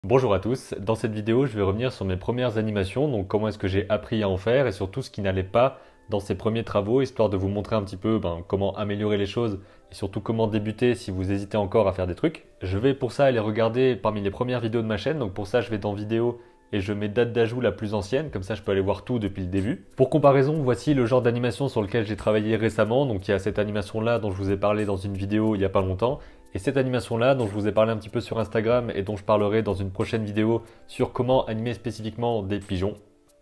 Bonjour à tous, dans cette vidéo je vais revenir sur mes premières animations, donc comment est-ce que j'ai appris à en faire et surtout ce qui n'allait pas dans ces premiers travaux, histoire de vous montrer un petit peu comment améliorer les choses et surtout comment débuter si vous hésitez encore à faire des trucs. Je vais pour ça aller regarder parmi les premières vidéos de ma chaîne, donc pour ça je vais dans vidéo et je mets date d'ajout la plus ancienne, comme ça je peux aller voir tout depuis le début. Pour comparaison, voici le genre d'animation sur lequel j'ai travaillé récemment, donc il y a cette animation là dont je vous ai parlé dans une vidéo il n'y a pas longtemps, et cette animation-là, dont je vous ai parlé un petit peu sur Instagram et dont je parlerai dans une prochaine vidéo sur comment animer spécifiquement des pigeons.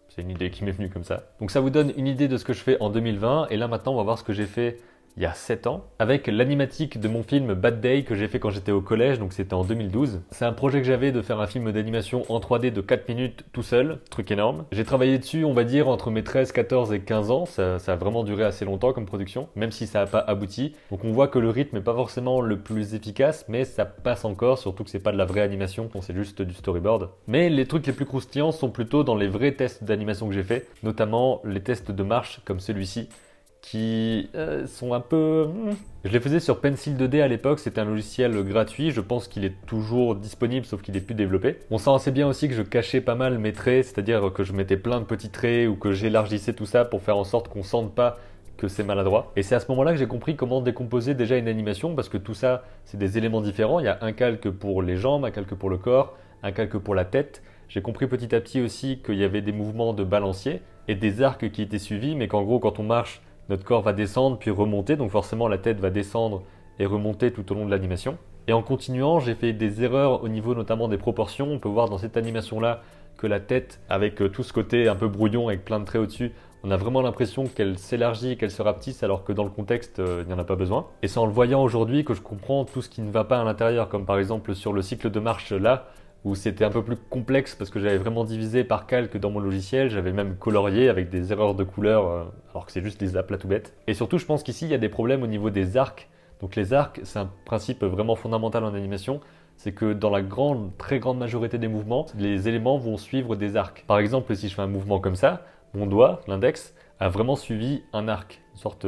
C'est une idée qui m'est venue comme ça. Donc ça vous donne une idée de ce que je fais en 2020. Et là maintenant, on va voir ce que j'ai fait il y a 7 ans avec l'animatique de mon film Bad Day que j'ai fait quand j'étais au collège, donc c'était en 2012. C'est un projet que j'avais de faire un film d'animation en 3D de 4 minutes tout seul, truc énorme. J'ai travaillé dessus, on va dire, entre mes 13, 14 et 15 ans. Ça a vraiment duré assez longtemps comme production, même si ça n'a pas abouti. Donc on voit que le rythme n'est pas forcément le plus efficace, mais ça passe encore, surtout que c'est pas de la vraie animation, c'est juste du storyboard. Mais les trucs les plus croustillants sont plutôt dans les vrais tests d'animation que j'ai fait, notamment les tests de marche comme celui-ci, qui sont un peu... Je les faisais sur Pencil 2D à l'époque, c'était un logiciel gratuit, je pense qu'il est toujours disponible sauf qu'il est plus développé. On sent assez bien aussi que je cachais pas mal mes traits, c'est-à-dire que je mettais plein de petits traits ou que j'élargissais tout ça pour faire en sorte qu'on sente pas que c'est maladroit. Et c'est à ce moment-là que j'ai compris comment décomposer déjà une animation, parce que tout ça, c'est des éléments différents. Il y a un calque pour les jambes, un calque pour le corps, un calque pour la tête. J'ai compris petit à petit aussi qu'il y avait des mouvements de balancier et des arcs qui étaient suivis, mais qu'en gros, quand on marche, notre corps va descendre puis remonter, donc forcément la tête va descendre et remonter tout au long de l'animation. Et en continuant, j'ai fait des erreurs au niveau notamment des proportions. On peut voir dans cette animation-là que la tête, avec tout ce côté un peu brouillon avec plein de traits au-dessus, on a vraiment l'impression qu'elle s'élargit et qu'elle se rapetisse alors que dans le contexte, il n'y en a pas besoin. Et c'est en le voyant aujourd'hui que je comprends tout ce qui ne va pas à l'intérieur, comme par exemple sur le cycle de marche là, où c'était un peu plus complexe parce que j'avais vraiment divisé par calque dans mon logiciel, j'avais même colorié avec des erreurs de couleurs alors que c'est juste des aplats tout bêtes. Et surtout je pense qu'ici il y a des problèmes au niveau des arcs. Donc les arcs, c'est un principe vraiment fondamental en animation, c'est que dans la très grande majorité des mouvements, les éléments vont suivre des arcs. Par exemple, si je fais un mouvement comme ça, mon doigt, l'index, a vraiment suivi un arc, une sorte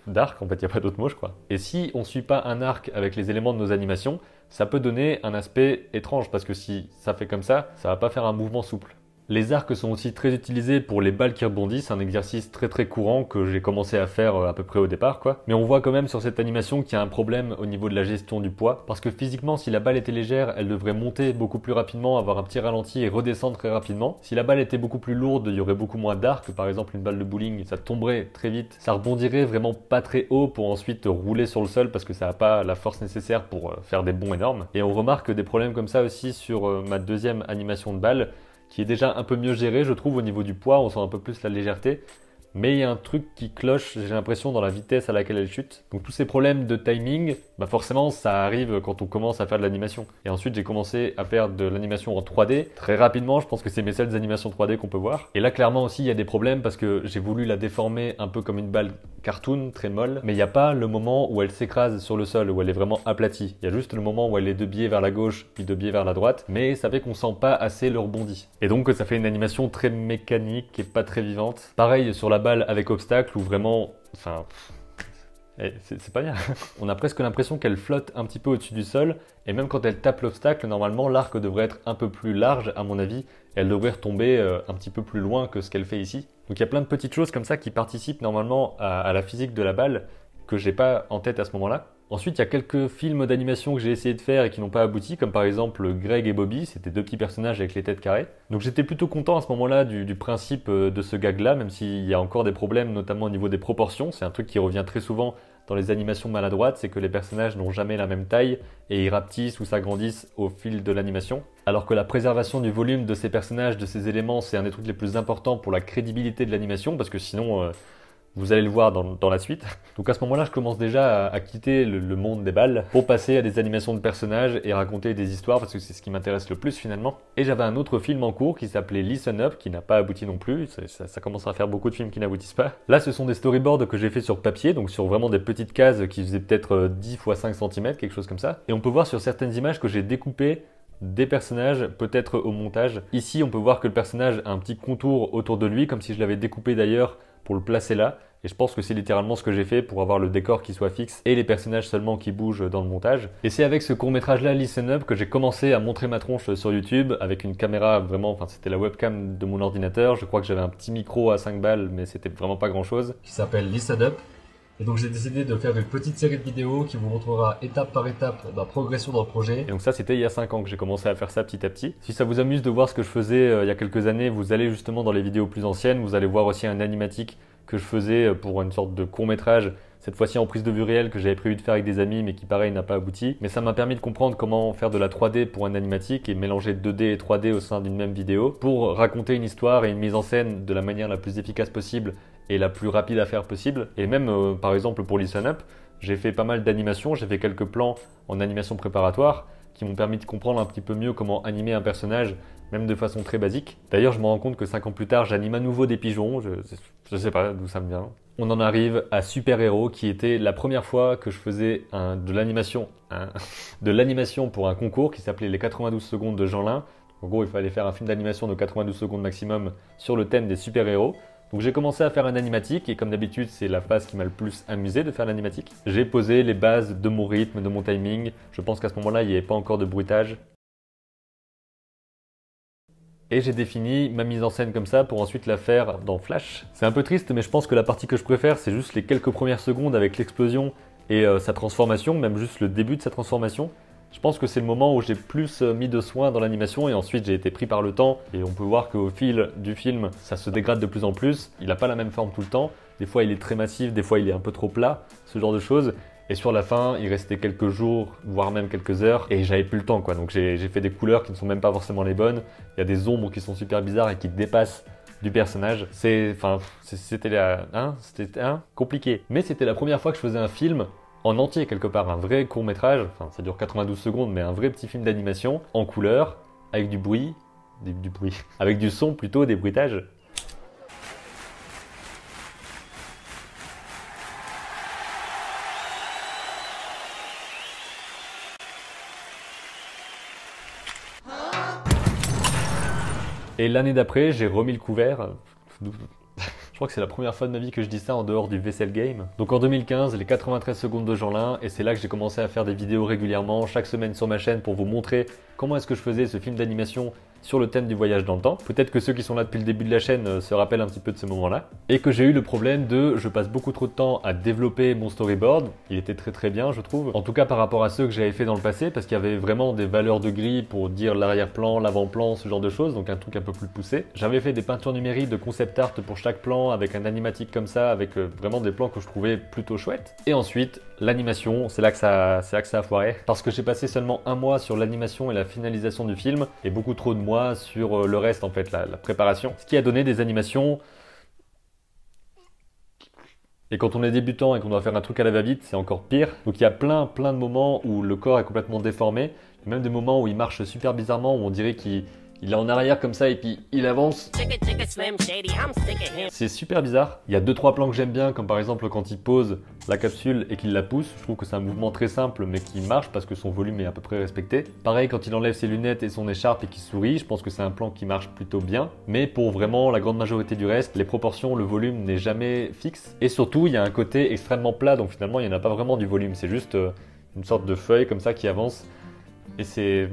d'arc, en fait il n'y a pas d'autre mot je crois. Et si on ne suit pas un arc avec les éléments de nos animations, ça peut donner un aspect étrange, parce que si ça fait comme ça va pas faire un mouvement souple. Les arcs sont aussi très utilisés pour les balles qui rebondissent, un exercice très courant que j'ai commencé à faire à peu près au départ quoi. Mais on voit quand même sur cette animation qu'il y a un problème au niveau de la gestion du poids, parce que physiquement si la balle était légère, elle devrait monter beaucoup plus rapidement, avoir un petit ralenti et redescendre très rapidement. Si la balle était beaucoup plus lourde, il y aurait beaucoup moins d'arcs, par exemple une balle de bowling, ça tomberait très vite, ça rebondirait vraiment pas très haut pour ensuite rouler sur le sol parce que ça n'a pas la force nécessaire pour faire des bonds énormes. Et on remarque des problèmes comme ça aussi sur ma deuxième animation de balle, qui est déjà un peu mieux géré, je trouve, au niveau du poids, on sent un peu plus la légèreté. Mais il y a un truc qui cloche, j'ai l'impression, dans la vitesse à laquelle elle chute. Donc tous ces problèmes de timing, forcément ça arrive quand on commence à faire de l'animation. Et ensuite j'ai commencé à faire de l'animation en 3D. Très rapidement, je pense que c'est mes seules animations 3D qu'on peut voir. Et là clairement aussi il y a des problèmes parce que j'ai voulu la déformer un peu comme une balle cartoon, très molle. Mais il n'y a pas le moment où elle s'écrase sur le sol, où elle est vraiment aplatie. Il y a juste le moment où elle est de biais vers la gauche, puis de biais vers la droite. Mais ça fait qu'on sent pas assez le rebondi. Et donc ça fait une animation très mécanique et pas très vivante. Pareil sur la balle avec obstacle où vraiment, c'est pas bien. On a presque l'impression qu'elle flotte un petit peu au-dessus du sol et même quand elle tape l'obstacle, normalement l'arc devrait être un peu plus large à mon avis. Elle devrait retomber un petit peu plus loin que ce qu'elle fait ici. Donc il y a plein de petites choses comme ça qui participent normalement à la physique de la balle que j'ai pas en tête à ce moment-là. Ensuite, il y a quelques films d'animation que j'ai essayé de faire et qui n'ont pas abouti, comme par exemple Greg et Bobby, c'était deux petits personnages avec les têtes carrées. Donc j'étais plutôt content à ce moment-là du principe de ce gag-là, même s'il y a encore des problèmes, notamment au niveau des proportions. C'est un truc qui revient très souvent dans les animations maladroites, c'est que les personnages n'ont jamais la même taille et ils rapetissent ou s'agrandissent au fil de l'animation. Alors que la préservation du volume de ces personnages, de ces éléments, c'est un des trucs les plus importants pour la crédibilité de l'animation, parce que sinon... vous allez le voir dans la suite. Donc à ce moment-là, je commence déjà à quitter le monde des balles pour passer à des animations de personnages et raconter des histoires parce que c'est ce qui m'intéresse le plus finalement. Et j'avais un autre film en cours qui s'appelait Listen Up qui n'a pas abouti non plus. Ça commence à faire beaucoup de films qui n'aboutissent pas. Là, ce sont des storyboards que j'ai fait sur papier, donc sur vraiment des petites cases qui faisaient peut-être 10 x 5 cm, quelque chose comme ça. Et on peut voir sur certaines images que j'ai découpé des personnages, peut-être au montage. Ici, on peut voir que le personnage a un petit contour autour de lui, comme si je l'avais découpé d'ailleurs pour le placer là. Et je pense que c'est littéralement ce que j'ai fait pour avoir le décor qui soit fixe et les personnages seulement qui bougent dans le montage. Et c'est avec ce court-métrage-là, Listen Up, que j'ai commencé à montrer ma tronche sur YouTube avec une caméra vraiment, enfin c'était la webcam de mon ordinateur. Je crois que j'avais un petit micro à 5 balles, mais c'était vraiment pas grand-chose. Qui s'appelle Listen Up. Et donc j'ai décidé de faire une petite série de vidéos qui vous montrera étape par étape ma progression dans le projet. Et donc ça c'était il y a 5 ans que j'ai commencé à faire ça petit à petit. Si ça vous amuse de voir ce que je faisais il y a quelques années, vous allez justement dans les vidéos plus anciennes, vous allez voir aussi un animatique que je faisais pour une sorte de court-métrage, cette fois-ci en prise de vue réelle que j'avais prévu de faire avec des amis mais qui pareil n'a pas abouti. Mais ça m'a permis de comprendre comment faire de la 3D pour un animatique et mélanger 2D et 3D au sein d'une même vidéo pour raconter une histoire et une mise en scène de la manière la plus efficace possible et la plus rapide à faire possible. Et même par exemple pour Listen Up, j'ai fait pas mal d'animations, j'ai fait quelques plans en animation préparatoire qui m'ont permis de comprendre un petit peu mieux comment animer un personnage, même de façon très basique. D'ailleurs, je me rends compte que 5 ans plus tard, j'anime à nouveau des pigeons, je sais pas d'où ça me vient. On en arrive à Super Héros, qui était la première fois que je faisais de l'animation pour un concours qui s'appelait Les 92 secondes de Jeanlin. En gros, il fallait faire un film d'animation de 92 secondes maximum sur le thème des super-héros. Donc j'ai commencé à faire un animatique et comme d'habitude c'est la phase qui m'a le plus amusé de faire l'animatique. J'ai posé les bases de mon rythme, de mon timing. Je pense qu'à ce moment-là il n'y avait pas encore de bruitage. Et j'ai défini ma mise en scène comme ça pour ensuite la faire dans Flash. C'est un peu triste mais je pense que la partie que je préfère c'est juste les quelques premières secondes avec l'explosion et sa transformation, même juste le début de sa transformation. Je pense que c'est le moment où j'ai plus mis de soin dans l'animation et ensuite j'ai été pris par le temps et on peut voir qu'au fil du film ça se dégrade de plus en plus. Il n'a pas la même forme tout le temps, des fois il est très massif, des fois il est un peu trop plat, ce genre de choses. Et sur la fin il restait quelques jours, voire même quelques heures et j'avais plus le temps quoi. Donc j'ai fait des couleurs qui ne sont même pas forcément les bonnes. Il y a des ombres qui sont super bizarres et qui dépassent du personnage. C'était compliqué. Mais c'était la première fois que je faisais un film en entier quelque part, un vrai court-métrage, enfin ça dure 92 secondes, mais un vrai petit film d'animation, en couleur, avec du bruit, avec du son plutôt, des bruitages. Et l'année d'après, j'ai remis le couvert. Je crois que c'est la première fois de ma vie que je dis ça en dehors du vaisselle game. Donc en 2015, les 93 secondes de Jeanlin, et c'est là que j'ai commencé à faire des vidéos régulièrement, chaque semaine sur ma chaîne pour vous montrer comment est-ce que je faisais ce film d'animation sur le thème du voyage dans le temps. Peut-être que ceux qui sont là depuis le début de la chaîne se rappellent un petit peu de ce moment-là. Et que j'ai eu le problème de je passe beaucoup trop de temps à développer mon storyboard. Il était très bien je trouve. En tout cas par rapport à ceux que j'avais fait dans le passé parce qu'il y avait vraiment des valeurs de gris pour dire l'arrière-plan, l'avant-plan, ce genre de choses. Donc un truc un peu plus poussé. J'avais fait des peintures numériques de concept art pour chaque plan avec un animatique comme ça, avec vraiment des plans que je trouvais plutôt chouettes. Et ensuite, l'animation, c'est là que ça a foiré. Parce que j'ai passé seulement un mois sur l'animation et la finalisation du film et beaucoup trop de mois sur le reste en fait, la préparation. Ce qui a donné des animations. Et quand on est débutant et qu'on doit faire un truc à la va-vite, c'est encore pire. Donc il y a plein de moments où le corps est complètement déformé. Même des moments où il marche super bizarrement, où on dirait qu'il est en arrière comme ça et puis il avance. C'est super bizarre. Il y a 2-3 plans que j'aime bien, comme par exemple quand il pose la capsule et qu'il la pousse. Je trouve que c'est un mouvement très simple mais qui marche parce que son volume est à peu près respecté. Pareil quand il enlève ses lunettes et son écharpe et qu'il sourit, je pense que c'est un plan qui marche plutôt bien. Mais pour vraiment la grande majorité du reste, les proportions, le volume n'est jamais fixe. Et surtout, il y a un côté extrêmement plat, donc finalement il n'y en a pas vraiment du volume. C'est juste une sorte de feuille comme ça qui avance. Et c'est...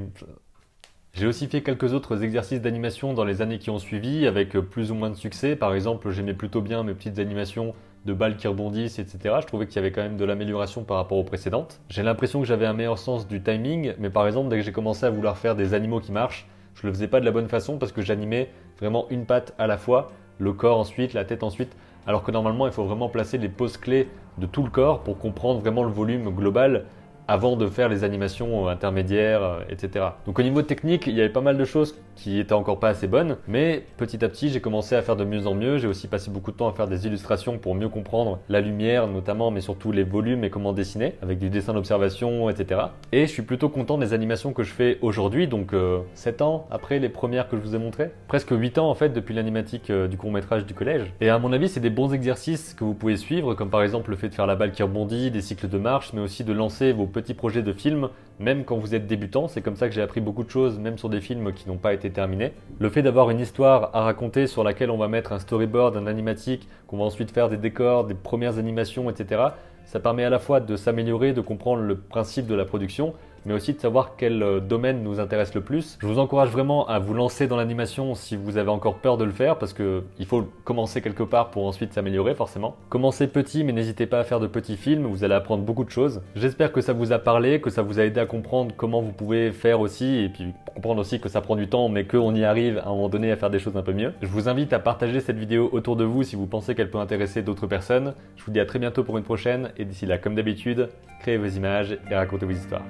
J'ai aussi fait quelques autres exercices d'animation dans les années qui ont suivi avec plus ou moins de succès. Par exemple, j'aimais plutôt bien mes petites animations de balles qui rebondissent, etc. Je trouvais qu'il y avait quand même de l'amélioration par rapport aux précédentes. J'ai l'impression que j'avais un meilleur sens du timing, mais par exemple, dès que j'ai commencé à vouloir faire des animaux qui marchent, je le faisais pas de la bonne façon parce que j'animais vraiment une patte à la fois, le corps ensuite, la tête ensuite, alors que normalement, il faut vraiment placer les poses clés de tout le corps pour comprendre vraiment le volume global avant de faire les animations intermédiaires, etc. Donc au niveau technique, il y avait pas mal de choses qui étaient encore pas assez bonnes, mais petit à petit, j'ai commencé à faire de mieux en mieux. J'ai aussi passé beaucoup de temps à faire des illustrations pour mieux comprendre la lumière notamment, mais surtout les volumes et comment dessiner, avec du dessin d'observation, etc. Et je suis plutôt content des animations que je fais aujourd'hui, donc 7 ans après les premières que je vous ai montrées. Presque 8 ans en fait depuis l'animatique du court-métrage du collège. Et à mon avis, c'est des bons exercices que vous pouvez suivre, comme par exemple le fait de faire la balle qui rebondit, des cycles de marche, mais aussi de lancer vos petits projets de films, même quand vous êtes débutant. C'est comme ça que j'ai appris beaucoup de choses, même sur des films qui n'ont pas été terminés. Le fait d'avoir une histoire à raconter sur laquelle on va mettre un storyboard, un animatique, qu'on va ensuite faire des décors, des premières animations, etc. Ça permet à la fois de s'améliorer, de comprendre le principe de la production, mais aussi de savoir quel domaine nous intéresse le plus. Je vous encourage vraiment à vous lancer dans l'animation si vous avez encore peur de le faire, parce qu'il faut commencer quelque part pour ensuite s'améliorer forcément. Commencez petit, mais n'hésitez pas à faire de petits films, vous allez apprendre beaucoup de choses. J'espère que ça vous a parlé, que ça vous a aidé à comprendre comment vous pouvez faire aussi, et puis comprendre aussi que ça prend du temps, mais qu'on y arrive à un moment donné à faire des choses un peu mieux. Je vous invite à partager cette vidéo autour de vous si vous pensez qu'elle peut intéresser d'autres personnes. Je vous dis à très bientôt pour une prochaine, et d'ici là, comme d'habitude, créez vos images et racontez vos histoires.